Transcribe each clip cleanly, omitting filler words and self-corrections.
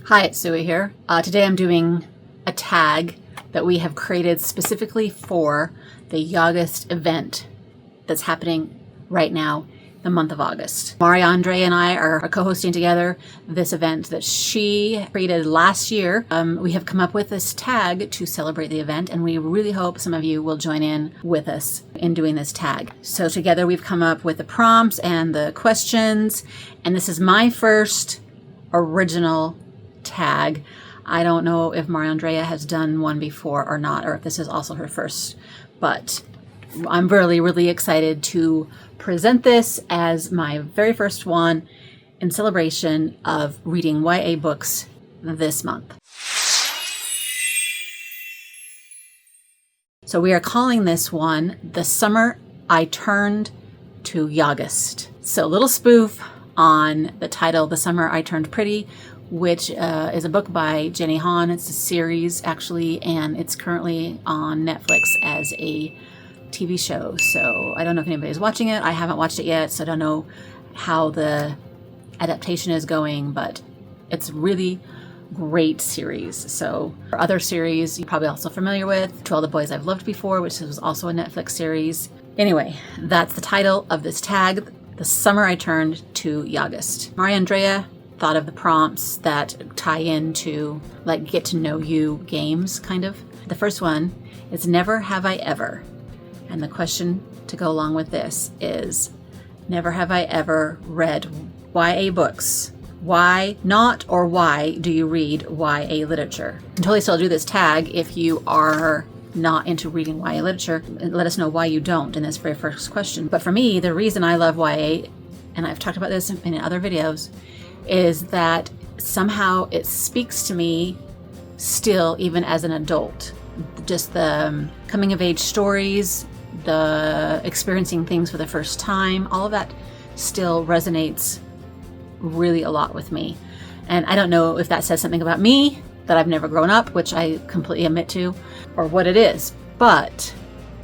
Hi, it's Suey here. Today I'm doing a tag that we have created specifically for the UGUST event that's happening right now, the month of August. Andrea and I are co-hosting together this event that she created last year. We have come up with this tag to celebrate the event, and we really hope some of you will join in with us in doing this tag. So together we've come up with the prompts and the questions, and this is my first original tag. I don't know if Andrea has done one before or not, or if this is also her first, but I'm really excited to present this as my very first one in celebration of reading YA books this month. So we are calling this one The Summer I Turned to UGUST. So a little spoof on the title, The Summer I Turned Pretty, which is a book by Jenny Han. It's a series, actually, and it's currently on Netflix as a TV show. So I don't know if anybody's watching it. I haven't watched it yet, so I don't know how the adaptation is going, but it's a really great series. So for other series you're probably also familiar with, To All the Boys I've Loved Before, which was also a Netflix series. Anyway, that's the title of this tag, The Summer I Turned to UGUST. Andrea thought of the prompts that tie into like get to know you games, kind of. The first one is never have I ever. And the question to go along with this is, never have I ever read YA books. Why not, or why do you read YA literature? I can totally still do this tag if you are not into reading YA literature. Let us know why you don't in this very first question. But for me, the reason I love YA, and I've talked about this in other videos, is that somehow it speaks to me still, even as an adult. Just the coming of age stories, the experiencing things for the first time, all of that still resonates really a lot with me. And I don't know if that says something about me, that I've never grown up, which I completely admit to, or what it is. But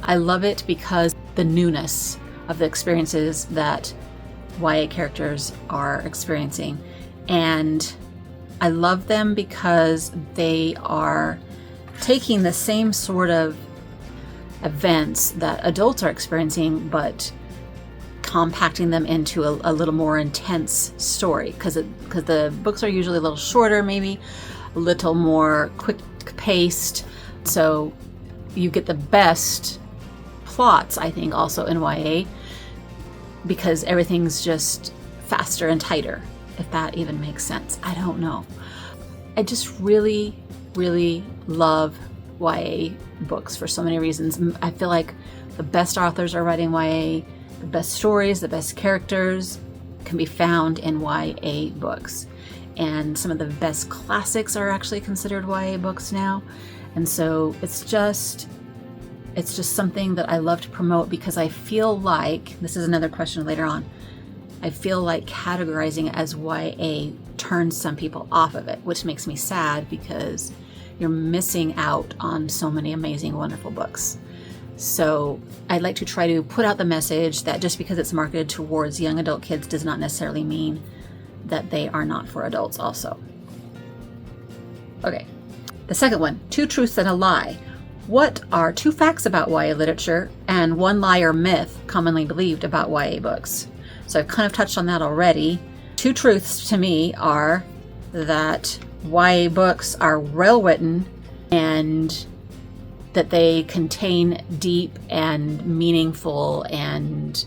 I love it because the newness of the experiences that YA characters are experiencing. And I love them because they are taking the same sort of events that adults are experiencing, but compacting them into a little more intense story, because the books are usually a little shorter, maybe a little more quick paced, so you get the best plots, I think, also in YA, because everything's just faster and tighter, if that even makes sense. I don't know. I just really love YA books for so many reasons. I feel like the best authors are writing YA, the best stories, the best characters can be found in YA books. And some of the best classics are actually considered YA books now. And so it's just something that I love to promote, because I feel like, this is another question later on, I feel like categorizing it as YA turns some people off of it, which makes me sad, because you're missing out on so many amazing, wonderful books. So I'd like to try to put out the message that just because it's marketed towards young adult kids does not necessarily mean that they are not for adults also. Okay, the second one, 2 truths and a lie. What are 2 facts about YA literature and 1 lie or myth commonly believed about YA books? So I've kind of touched on that already. 2 truths to me are that YA books are well written and that they contain deep and meaningful and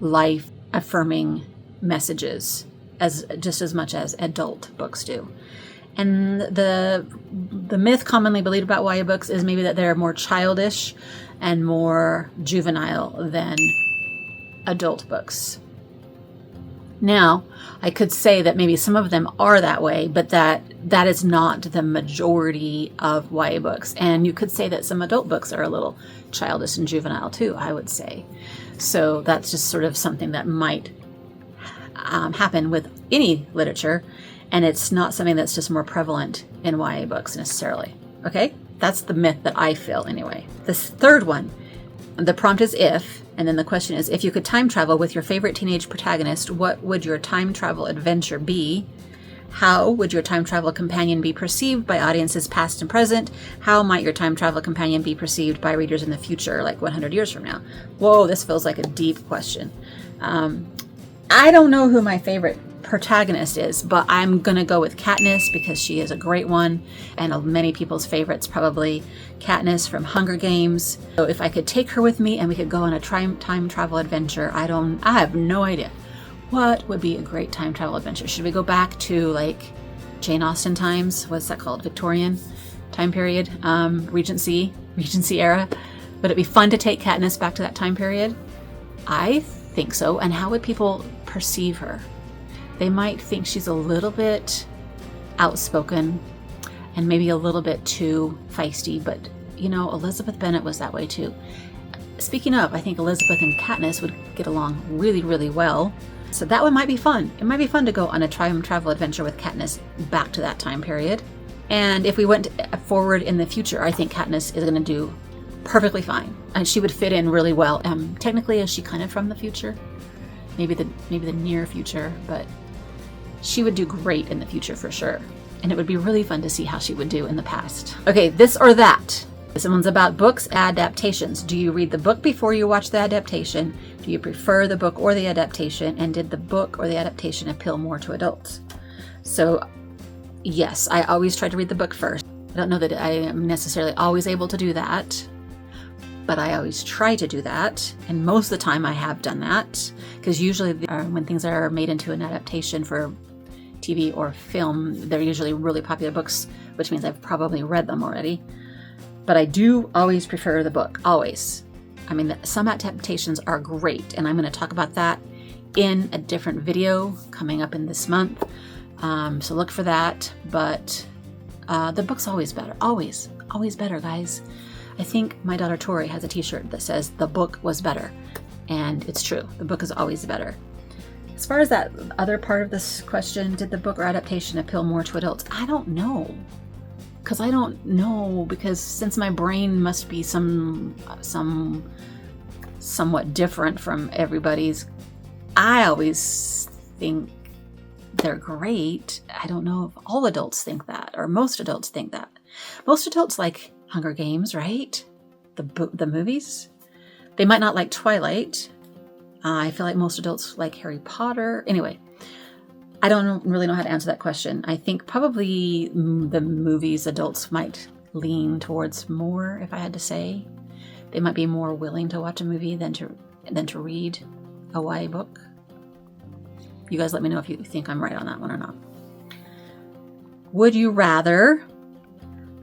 life-affirming messages, just as much as adult books do. And the myth commonly believed about YA books is maybe that they're more childish and more juvenile than adult books. Now, I could say that maybe some of them are that way, but that is not the majority of YA books. And you could say that some adult books are a little childish and juvenile too, I would say. So that's just sort of something that might happen with any literature, and it's not something that's just more prevalent in YA books necessarily. Okay? That's the myth that I feel anyway. This third one, the prompt is if, and then the question is, if you could time travel with your favorite teenage protagonist, what would your time travel adventure be? How would your time travel companion be perceived by audiences past and present? How might your time travel companion be perceived by readers in the future, like 100 years from now? Whoa, this feels like a deep question. I don't know who my favorite protagonist is, but I'm gonna go with Katniss because she is a great one, and many people's favorites probably Katniss from Hunger Games. So if I could take her with me and we could go on a time travel adventure, I have no idea. What would be a great time travel adventure? Should we go back to like Jane Austen times? What's that called? Victorian time period? Regency era? Would it be fun to take Katniss back to that time period? I think so. And how would people perceive her? They might think she's a little bit outspoken and maybe a little bit too feisty, but you know, Elizabeth Bennet was that way too. Speaking of, I think Elizabeth and Katniss would get along really, really well. So that one might be fun. It might be fun to go on a time travel adventure with Katniss back to that time period. And if we went forward in the future, I think Katniss is going to do perfectly fine. And she would fit in really well. Technically, is she kind of from the future? Maybe the near future, but she would do great in the future for sure. And it would be really fun to see how she would do in the past. Okay, this or that. This one's about books adaptations. Do you read the book before you watch the adaptation? Do you prefer the book or the adaptation? And did the book or the adaptation appeal more to adults? So yes, I always try to read the book first. I don't know that I am necessarily always able to do that, but I always try to do that. And most of the time I have done that, because usually when things are made into an adaptation for TV or film, they're usually really popular books, which means I've probably read them already. But I do always prefer the book, always. I mean, some adaptations are great, and I'm going to talk about that in a different video coming up in this month. So look for that, but the book's always better. Always better, guys. I think my daughter Tori has a t-shirt that says, "The book was better." And it's true. The book is always better. As far as that other part of this question, did the book or adaptation appeal more to adults? I don't know. Because since my brain must be somewhat different from everybody's, I always think they're great. I don't know if all adults think that, or most adults think that. Most adults like Hunger Games, right? The movies. They might not like Twilight. I feel like most adults like Harry Potter. Anyway, I don't really know how to answer that question. I think probably the movies adults might lean towards more, if I had to say. They might be more willing to watch a movie than to read a YA book. You guys let me know if you think I'm right on that one or not. Would you rather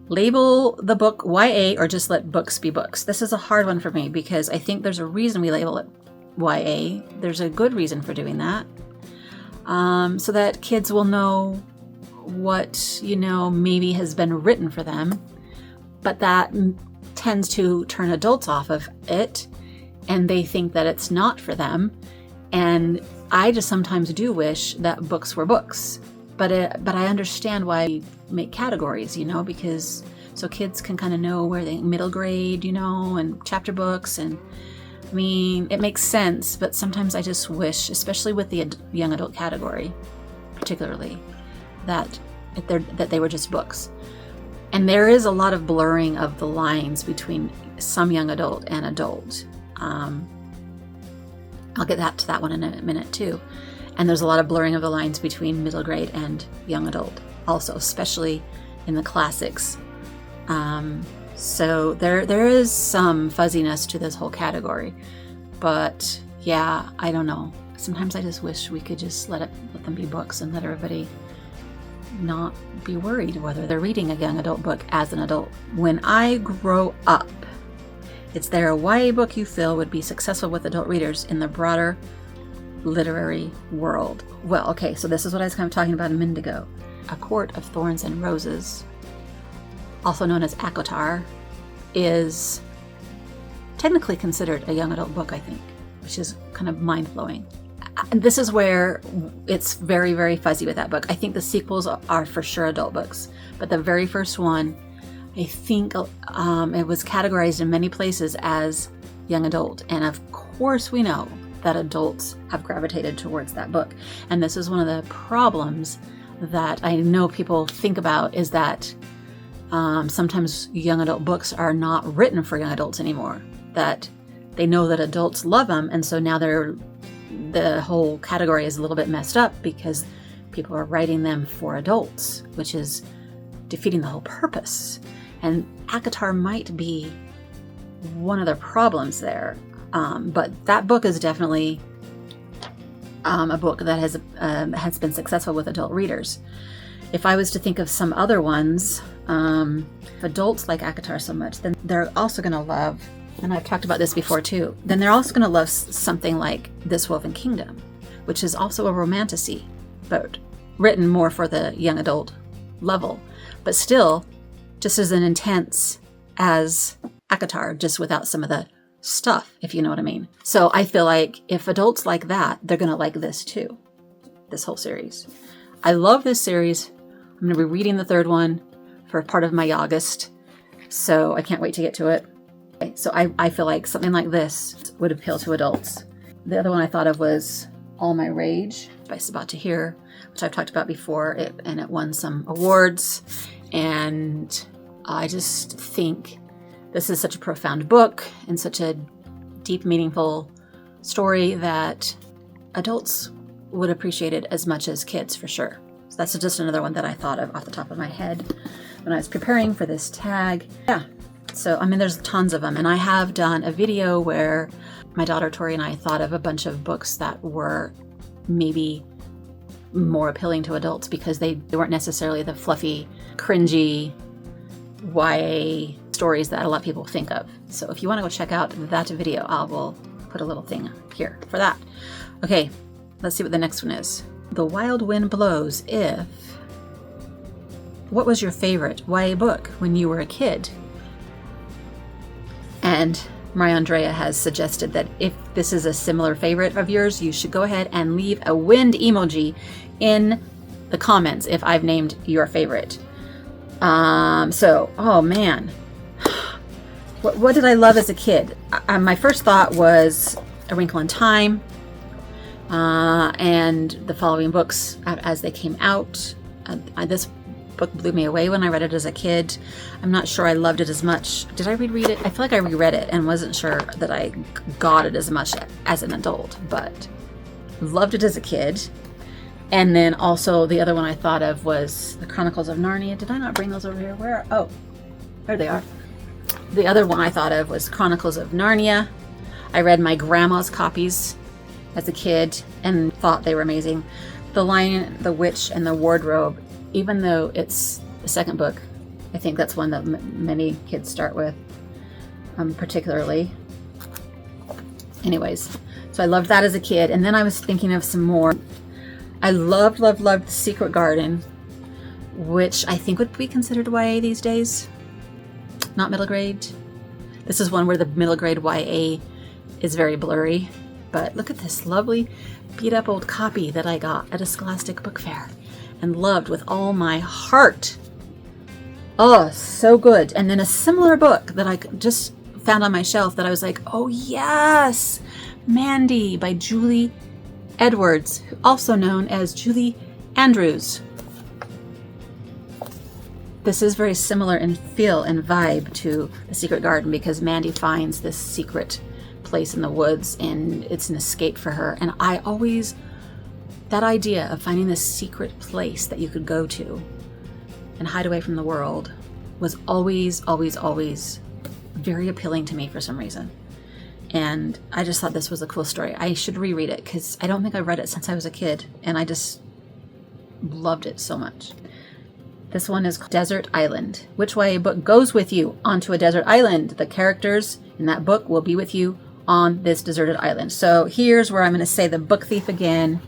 label the book YA or just let books be books? This is a hard one for me because I think there's a reason we label it YA. There's a good reason for doing that. So that kids will know what, maybe has been written for them, but that tends to turn adults off of it, and they think that it's not for them. And I just sometimes do wish that books were books, but I understand why we make categories, because so kids can kind of know where they middle grade, and chapter books, and I mean, it makes sense, but sometimes I just wish, especially with the young adult category, particularly, that they were just books. And there is a lot of blurring of the lines between some young adult and adult. I'll get to that one in a minute too. And there's a lot of blurring of the lines between middle grade and young adult also, especially in the classics. So there is some fuzziness to this whole category, but yeah, I don't know. Sometimes I just wish we could just let them be books and let everybody not be worried whether they're reading a young adult book as an adult. When I grow up, is there a YA book you feel would be successful with adult readers in the broader literary world? Well, okay, so this is what I was kind of talking about a minute ago. A Court of Thorns and Roses, also known as ACOTAR, is technically considered a young adult book, I think, which is kind of mind-blowing. This is where it's very, very fuzzy with that book. I think the sequels are for sure adult books, but the very first one, I think it was categorized in many places as young adult. And of course we know that adults have gravitated towards that book. And this is one of the problems that I know people think about is that sometimes young adult books are not written for young adults anymore. That they know that adults love them, and so now the whole category is a little bit messed up because people are writing them for adults, which is defeating the whole purpose. And ACOTAR might be one of the problems there. But that book is definitely a book that has been successful with adult readers. If I was to think of some other ones, if adults like ACOTAR so much, then they're also going to love, and I've talked about this before too, then they're also going to love something like This Woven Kingdom, which is also a romantasy, but written more for the young adult level, but still just as intense as ACOTAR, just without some of the stuff, if you know what I mean. So I feel like if adults like that, they're going to like this too, this whole series. I love this series. I'm going to be reading the third one for part of my UGUST, so I can't wait to get to it. Okay, so I feel like something like this would appeal to adults. The other one I thought of was All My Rage by Sabat Tahir, which I've talked about before, and it won some awards. And I just think this is such a profound book and such a deep, meaningful story that adults would appreciate it as much as kids, for sure. So that's just another one that I thought of off the top of my head when I was preparing for this tag. Yeah, so I mean, there's tons of them. And I have done a video where my daughter Tori and I thought of a bunch of books that were maybe more appealing to adults because they weren't necessarily the fluffy, cringy YA stories that a lot of people think of. So if you want to go check out that video, I will put a little thing here for that. Okay, let's see what the next one is. The Wild Wind Blows If... What was your favorite YA book when you were a kid? And Maria Andrea has suggested that if this is a similar favorite of yours, you should go ahead and leave a wind emoji in the comments if I've named your favorite. Oh man. What did I love as a kid? My first thought was A Wrinkle in Time, and the following books as they came out. This book blew me away when I read it as a kid. I'm not sure I loved it as much. Did I reread it? I feel like I reread it and wasn't sure that I got it as much as an adult, but loved it as a kid. And then also the other one I thought of was The Chronicles of Narnia. Did I not bring those over here? Where? Oh, there they are. The other one I thought of was Chronicles of Narnia. I read my grandma's copies as a kid and thought they were amazing. The Lion, the Witch, and the Wardrobe, even though it's the second book, I think that's one that many kids start with, particularly. Anyways, so I loved that as a kid. And then I was thinking of some more. I loved The Secret Garden, which I think would be considered YA these days. Not middle grade. This is one where the middle grade YA is very blurry. But look at this lovely beat up old copy that I got at a Scholastic book fair and loved with all my heart. Oh, so good. And then a similar book that I just found on my shelf that I was like, oh yes, Mandy by Julie Edwards, also known as Julie Andrews. This is very similar in feel and vibe to The Secret Garden because Mandy finds this secret place in the woods and it's an escape for her. And that idea of finding this secret place that you could go to and hide away from the world was always very appealing to me for some reason. And I just thought this was a cool story. I should reread it because I don't think I've read it since I was a kid and I just loved it so much. This one is Desert Island. Which YA book goes with you onto a desert island? The characters in that book will be with you on this deserted island. So here's where I'm going to say The Book Thief again.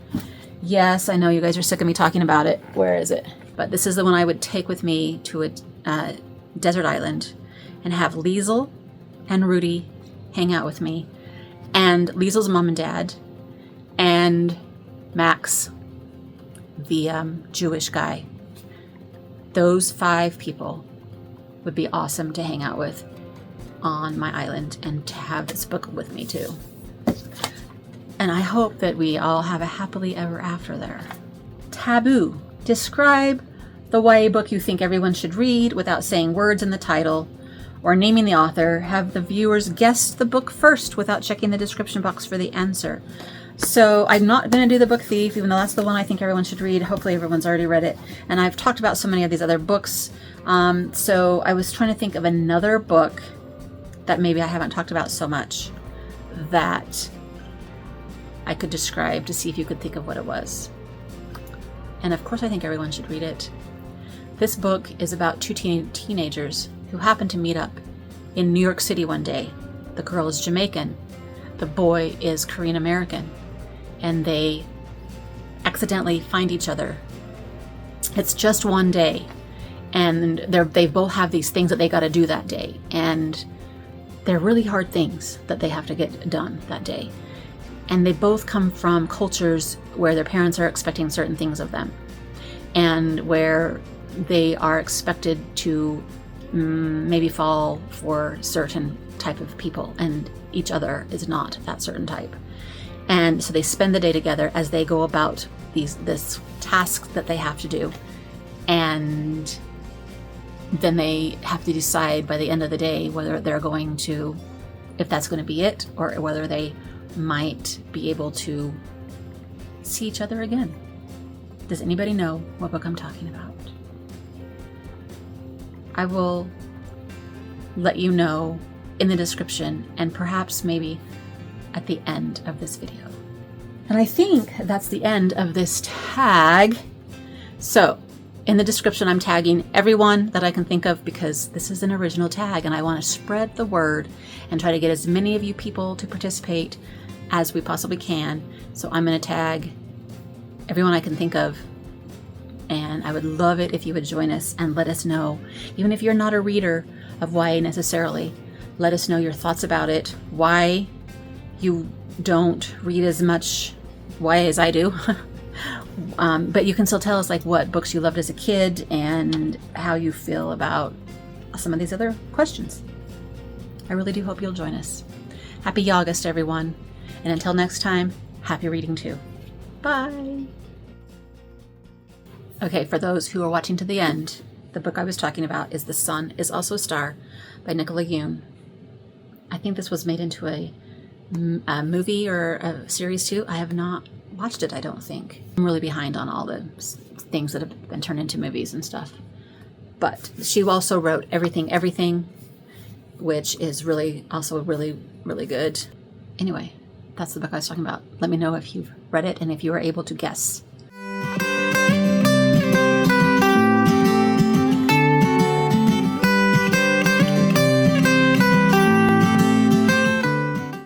Yes, I know you guys are sick of me talking about it. Where is it? But this is the one I would take with me to a desert island and have Liesel and Rudy hang out with me, and Liesel's mom and dad, and Max, the Jewish guy. Those 5 people would be awesome to hang out with on my island and to have this book with me too. And I hope that we all have a happily ever after there. Taboo, Describe the YA book you think everyone should read without saying words in the title or naming the author. Have the viewers guess the book first without checking the description box for the answer. So I'm not going to do The Book Thief, even though that's the one I think everyone should read. Hopefully everyone's already read it. And I've talked about so many of these other books. So I was trying to think of another book that maybe I haven't talked about so much that I could describe to see if you could think of what it was. And of course I think everyone should read it. This book is about two teenagers who happen to meet up in New York City one day. The girl is Jamaican. The boy is Korean American. And they accidentally find each other. It's just one day. And they both have these things that they got to do that day. And they're really hard things that they have to get done that day. And they both come from cultures where their parents are expecting certain things of them. And where they are expected to maybe fall for certain type of people, and each other is not that certain type. And so they spend the day together as they go about this task that they have to do. And then they have to decide by the end of the day whether they're going to, if that's going to be it, or whether they might be able to see each other again. Does anybody know what book I'm talking about? I will let you know in the description and perhaps maybe at the end of this video. And I think that's the end of this tag. So in the description, I'm tagging everyone that I can think of because this is an original tag and I want to spread the word and try to get as many of you people to participate as we possibly can. So I'm going to tag everyone I can think of. And I would love it if you would join us and let us know, even if you're not a reader of YA necessarily, let us know your thoughts about it, why you don't read as much YA as I do. But you can still tell us like what books you loved as a kid and how you feel about some of these other questions. I really do hope you'll join us. Happy UGUST, everyone. And until next time, happy reading too. Bye. Okay, for those who are watching to the end, the book I was talking about is The Sun Is Also a Star by Nicola Yoon. I think this was made into a movie or a series too. I have not watched it, I don't think. I'm really behind on all the things that have been turned into movies and stuff. But she also wrote Everything, which is really good. Anyway, that's the book I was talking about. Let me know if you've read it and if you were able to guess